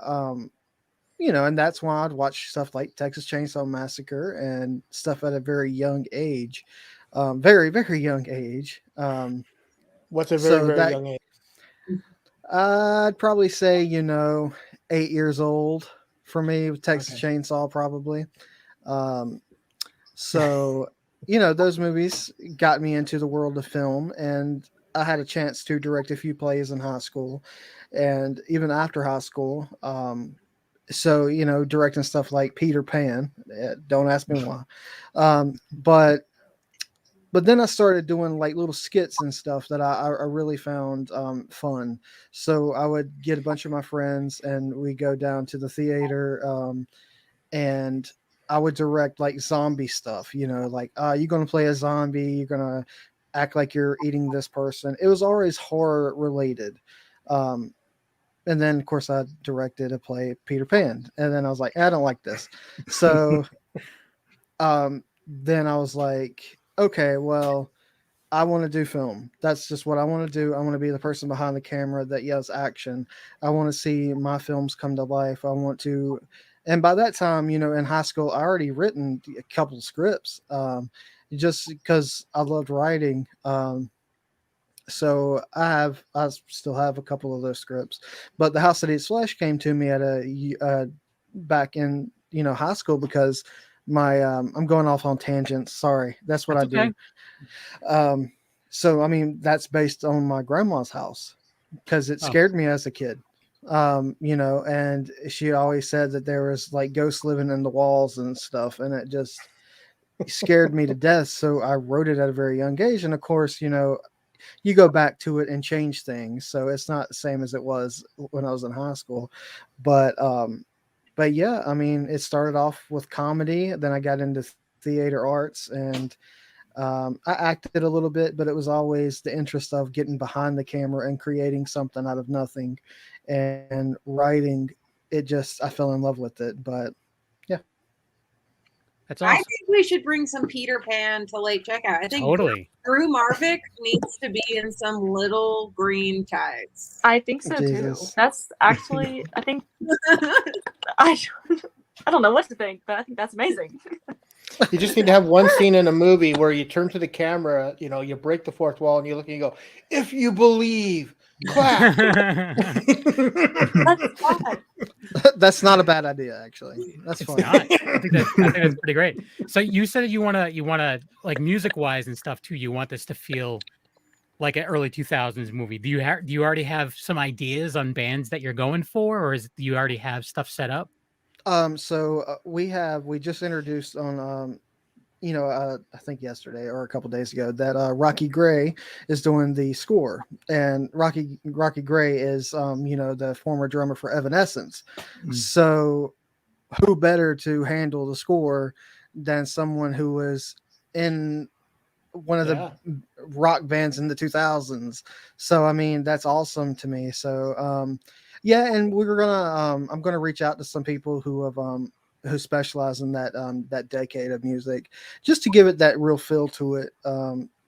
and that's why I'd watch stuff like Texas Chainsaw Massacre and stuff at a very young age, very, very young age. What's a very young age? I'd probably say 8 years old. For me, with Texas Chainsaw, probably. So, those movies got me into the world of film, and I had a chance to direct a few plays in high school and even after high school. So, directing stuff like Peter Pan. Don't ask me why. But then I started doing like little skits and stuff that I really found fun. So I would get a bunch of my friends and we go down to the theater and I would direct like zombie stuff, like, you're going to play a zombie. You're going to act like you're eating this person. It was always horror related. And then of course I directed a play Peter Pan. And then I was like, I don't like this. So then I was like, okay, well, I want to do film. That's just what I want to do. I want to be the person behind the camera that yells action. I want to see my films come to life. I want to, and by that time, in high school, I already written a couple of scripts, just because I loved writing. So I still have a couple of those scripts, but The House That Eats Flesh came to me at back in, high school because I'm going off on tangents. Sorry. That's what I do. So, I mean, that's based on my grandma's house because it scared me as a kid. And she always said that there was like ghosts living in the walls and stuff. And it just scared me to death. So I wrote it at a very young age. And of course, you go back to it and change things. So it's not the same as it was when I was in high school, but yeah, I mean, it started off with comedy. Then I got into theater arts and I acted a little bit, but it was always the interest of getting behind the camera and creating something out of nothing and writing. I fell in love with it, but yeah. That's awesome. I think we should bring some Peter Pan to Late Checkout. I think totally. Drew Marvick needs to be in some little green tights. I think so too. That's actually, I think, I don't know what to think, but I think that's amazing. You just need to have one scene in a movie where you turn to the camera, you break the fourth wall and you look and you go, if you believe, clap. That's not a bad idea, actually. That's fine. I think that's pretty great. So you said you wanna like music wise and stuff too. You want this to feel like an early 2000s movie. Do you already have some ideas on bands that you're going for, or do you already have stuff set up? So we just introduced on I think yesterday or a couple days ago that Rocky Gray is doing the score, and Rocky Gray is the former drummer for Evanescence. So who better to handle the score than someone who was in one of the rock bands in the 2000s. So I mean, that's awesome to me. So yeah, and we were gonna I'm gonna reach out to some people who have who specialize in that decade of music, just to give it that real feel to it.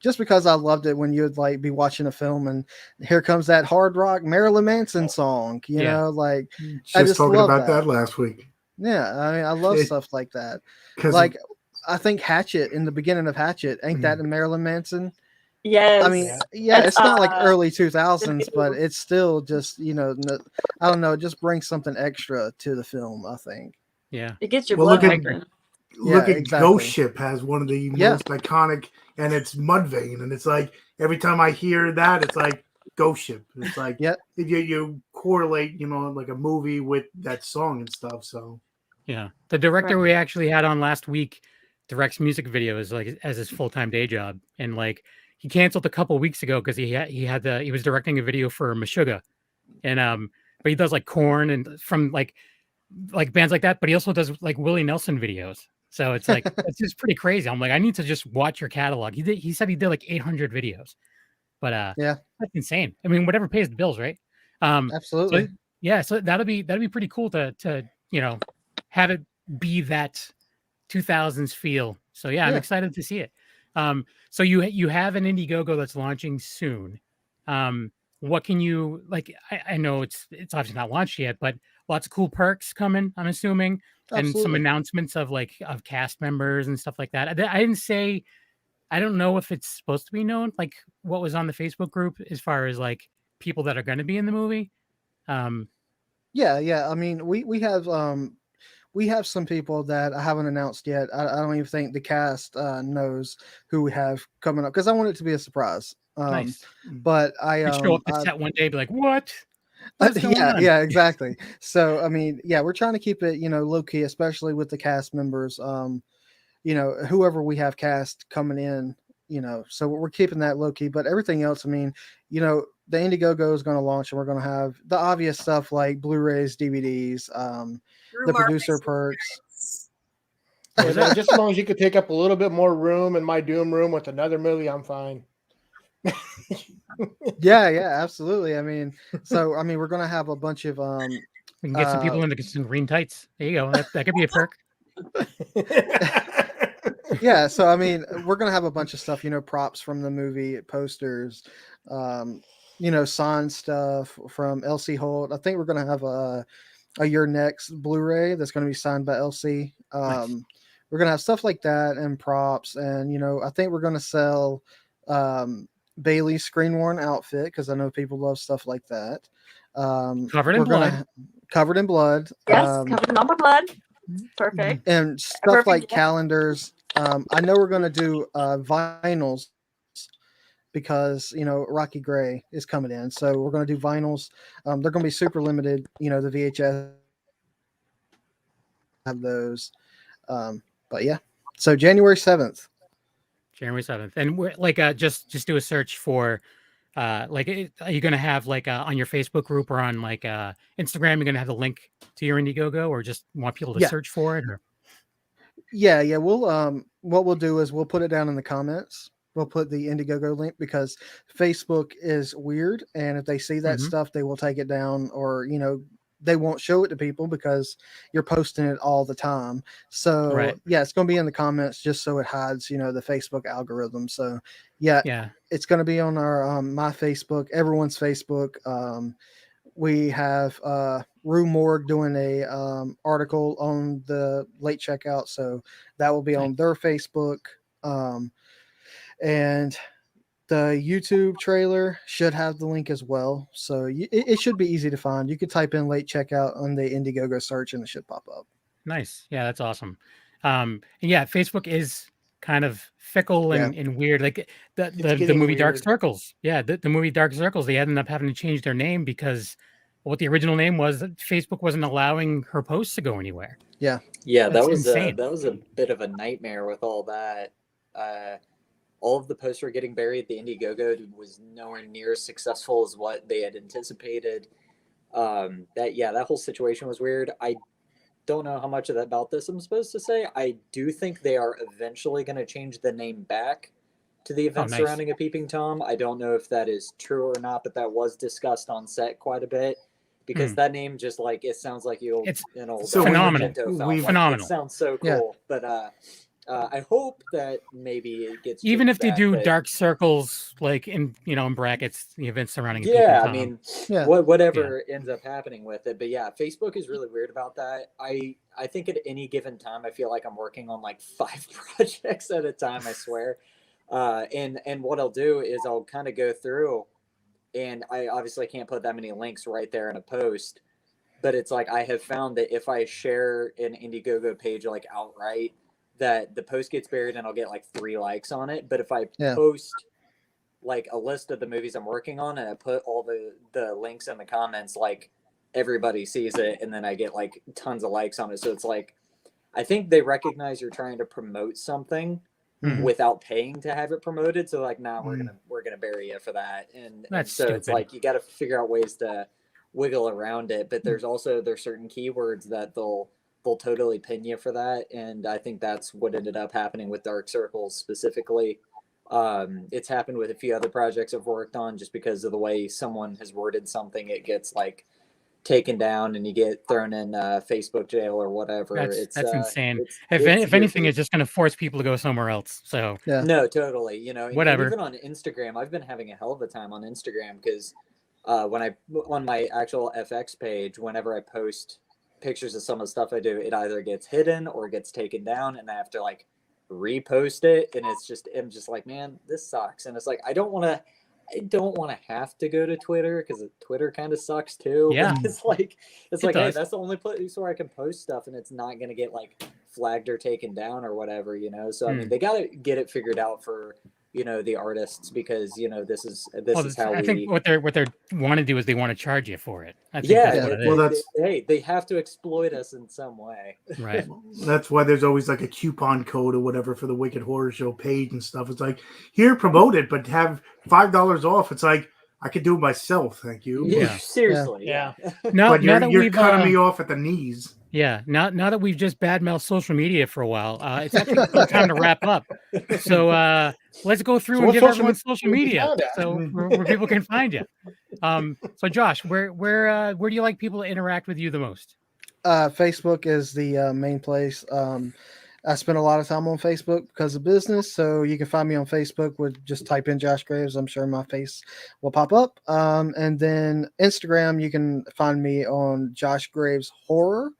Just because I loved it when you'd like be watching a film and here comes that hard rock Marilyn Manson song, you know, like I just talking love about that last week. Yeah, I mean, I love stuff like that. Like, I think Hatchet, in the beginning of Hatchet, ain't that in Marilyn Manson? Yes. I mean, yeah, it's not like early 2000s, but it's still just, you know, I don't know, it just brings something extra to the film, I think. Yeah. It gets your blood pumping. Look at exactly. Ghost Ship has one of the most iconic, and it's Mudvayne, and it's like every time I hear that, it's like Ghost Ship. It's like you correlate, you know, like a movie with that song and stuff. So yeah, the director we actually had on last week directs music videos like as his full-time day job, and like he canceled a couple weeks ago because he was directing a video for Meshuggah, and but he does like Korn and from like bands like that, but he also does like Willie Nelson videos. So it's like it's just pretty crazy. I'm like, I need to just watch your catalog. He said he did like 800 videos, but yeah, that's insane. I mean, whatever pays the bills, right? Absolutely. So that'll be pretty cool to you know have it be that 2000s feel. So yeah, I'm excited to see it. So you have an Indiegogo that's launching soon. What can you like? I know it's obviously not launched yet, but lots of cool perks coming, I'm assuming, and some announcements of like of cast members and stuff like that. I didn't say, I don't know if it's supposed to be known, like what was on the Facebook group as far as like people that are going to be in the movie. Yeah. I mean, we have some people that I haven't announced yet. I don't even think the cast knows who we have coming up because I want it to be a surprise. Nice. But I show up to set one day, be like, what? Yeah, exactly. So I mean, yeah, we're trying to keep it, you know, low key, especially with the cast members. You know, whoever we have cast coming in, you know, so we're keeping that low key. But everything else, I mean, you know, the Indiegogo is going to launch, and we're going to have the obvious stuff like Blu-rays, DVDs, the producer perks. Just as long as you could take up a little bit more room in my Doom room with another movie, I'm fine. yeah, absolutely. I mean, so I mean, we're gonna have a bunch of we can get some people into some green tights. There you go. That could be a perk. Yeah, so I mean, we're gonna have a bunch of stuff, you know, props from the movie, posters, you know, signed stuff from LC Holt. I think we're gonna have a Your Next Blu-ray that's gonna be signed by LC. Nice. We're gonna have stuff like that and props, and you know, I think we're gonna sell Bailey's screen worn outfit because I know people love stuff like that. Covered in blood. Covered in blood. Yes, covered in all my blood. Perfect. And stuff like calendars. I know we're going to do vinyls because, you know, Rocky Gray is coming in. So we're going to do vinyls. They're going to be super limited. You know, the VHS have those. But yeah, so January 7th. January 7th. And we're like, just do a search for, like, are you going to have like on your Facebook group or on like Instagram, you're going to have the link to your Indiegogo, or just want people to search for it? Or? Yeah. We'll, what we'll do is we'll put it down in the comments. We'll put the Indiegogo link because Facebook is weird. And if they see that stuff, they will take it down, or, you know, they won't show it to people because you're posting it all the time. So yeah, it's going to be in the comments just so it hides, you know, the Facebook algorithm. So yeah, it's going to be on our, my Facebook, everyone's Facebook. We have, Rue Morgue doing a, article on the late checkout. So that will be on their Facebook. And the YouTube trailer should have the link as well. So it should be easy to find. You could type in late checkout on the Indiegogo search and it should pop up. Nice. Yeah, that's awesome. And yeah, Facebook is kind of fickle and weird. Like the movie Dark Circles. Yeah, the movie Dark Circles, they ended up having to change their name because what the original name was, that Facebook wasn't allowing her posts to go anywhere. Yeah. Yeah, That's that was insane. that was a bit of a nightmare with all that. All of the posts were getting buried. The Indiegogo was nowhere near as successful as what they had anticipated. That whole situation was weird. I don't know how much about this I'm supposed to say. I do think they are eventually going to change the name back. to the event nice. surrounding a peeping Tom. I don't know if that is true or not, but that was discussed on set quite a bit because that name just like it sounds like it's an old phenomenal. Phenomenal. It sounds so cool, but I hope that maybe it gets even if they back, do but... dark circles, like in brackets, the events surrounding. Yeah, I mean, whatever ends up happening with it, but yeah, Facebook is really weird about that. I think at any given time, I feel like I'm working on like 5 projects at a time. I swear, and what I'll do is I'll kind of go through, and I obviously can't put that many links right there in a post, but it's like I have found that if I share an Indiegogo page like outright, that the post gets buried and I'll get like 3 likes on it. But if I post like a list of the movies I'm working on and I put all the links in the comments, like everybody sees it and then I get like tons of likes on it. So it's like, I think they recognize you're trying to promote something without paying to have it promoted. So like, nah, we're gonna bury you for that. And so it's like, you got to figure out ways to wiggle around it. But there's certain keywords that they'll totally pin you for that, and I think that's what ended up happening with Dark Circles specifically. It's happened with a few other projects I've worked on, just because of the way someone has worded something, it gets like taken down and you get thrown in Facebook jail or whatever. That's insane. If anything, it's just going to force people to go somewhere else. So no, totally. You know, whatever. And even on Instagram, I've been having a hell of a time on Instagram because when I on my actual FX page, whenever I post pictures of some of the stuff I do, it either gets hidden or gets taken down, and I have to like repost it, and I'm just like, man, this sucks. And it's like I don't want to have to go to Twitter because Twitter kind of sucks too. Yeah, it's like hey, that's the only place where I can post stuff, and it's not gonna get like flagged or taken down or whatever, you know. So I mean, they gotta get it figured out for the artists, because this is how I think what they want to do is they want to charge you for it. I think they have to exploit us in some way, right? That's why there's always like a coupon code or whatever for the Wicked Horror Show page and stuff. It's like, here, promote it, but have $5 off. It's like, I could do it myself, thank you. Yeah, seriously, But you're cutting me off at the knees. Yeah, now that we've just badmouthed social media for a while, it's actually time to wrap up. So let's go through and give everyone social media so where people can find you. So Josh, where do you like people to interact with you the most? Facebook is the main place. I spend a lot of time on Facebook because of business, so you can find me on Facebook with just type in Josh Graves. I'm sure my face will pop up. And then Instagram, you can find me on Josh Graves Horror.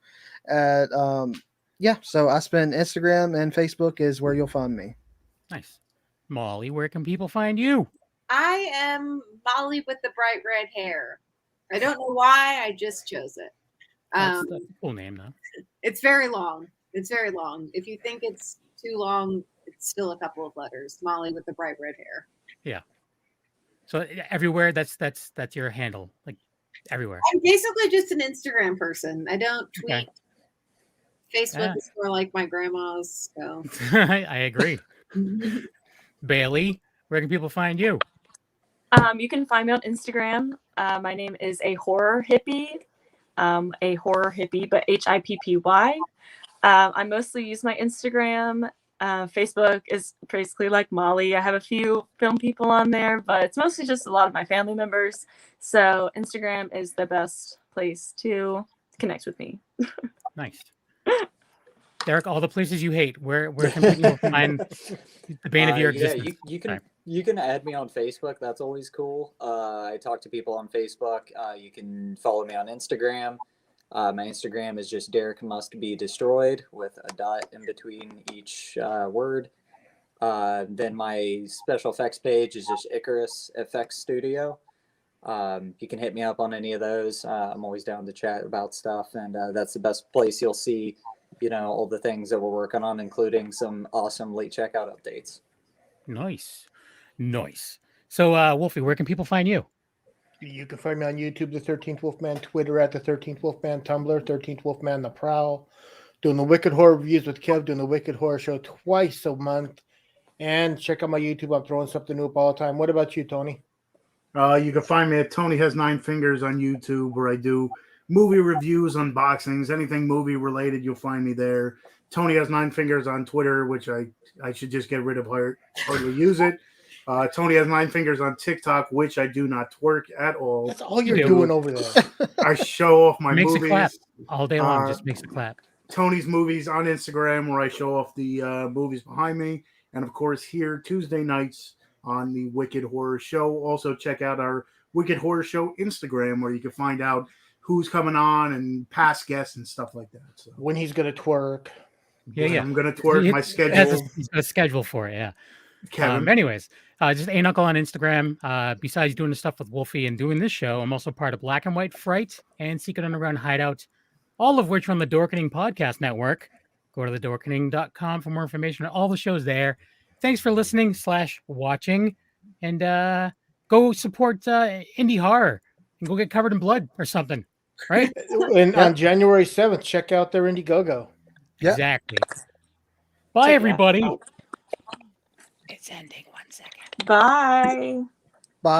So I spend Instagram and Facebook is where you'll find me. Nice. Molly, where can people find you? I am Molly with the bright red hair. I don't know why, I just chose it. That's a cool name though. It's very long. If you think it's too long, it's still a couple of letters. Molly with the bright red hair. Yeah. So everywhere, that's your handle, like everywhere. I'm basically just an Instagram person. I don't tweet. Okay. Facebook is more like my grandma's. So I agree. Bailey, where can people find you? You can find me on Instagram. My name is a horror hippie, but HIPPY. I mostly use my Instagram. Facebook is basically like Molly. I have a few film people on there, but it's mostly just a lot of my family members. So Instagram is the best place to connect with me. Nice. Deryk, all the places you hate, where can people find the bane of your existence? You can add me on Facebook. That's always cool. I talk to people on Facebook. You can follow me on Instagram. My Instagram is just Deryk Must Be Destroyed with a dot in between each word. Then my special effects page is just Icarus FX Studio. You can hit me up on any of those. I'm always down to chat about stuff, and that's the best place you'll see, all the things that we're working on, including some awesome late checkout updates. Nice. So, Wolfie, where can people find you? You can find me on YouTube, The 13th Wolfman, Twitter at The 13th Wolfman, Tumblr, 13th Wolfman, The Prowl, doing the Wicked Horror Reviews with Kev, doing the Wicked Horror Show twice a month. And check out my YouTube. I'm throwing something new up all the time. What about you, Tony? You can find me at Tony Has 9 Fingers on YouTube, where I do movie reviews, unboxings, anything movie related. You'll find me there. Tony Has 9 Fingers on Twitter, which I should just get rid of, hardly use it. Tony has 9 fingers on TikTok, which I do not twerk at all. That's all you're doing over there. I show off my Makes movies. a clap all day long. Just makes a clap. Tony's Movies on Instagram, where I show off the movies behind me. And, of course, here Tuesday nights on the Wicked Horror Show. Also, check out our Wicked Horror Show Instagram, where you can find out who's coming on and past guests and stuff like that. So when he's going to twerk. Yeah. I'm going to twerk my schedule. He's got a schedule for it, yeah. Kevin. Anyways, just A Knuckle on Instagram. Besides doing the stuff with Wolfie and doing this show, I'm also part of Black and White Fright and Secret Underground Hideout, all of which are on the Dorkening Podcast Network. Go to thedorkening.com for more information on all the shows there. Thanks for listening / watching, and go support indie horror and go get covered in blood or something, right? And on January 7th, check out their Indiegogo. Yep. Exactly. Bye, everybody. It's ending 1 second. Bye.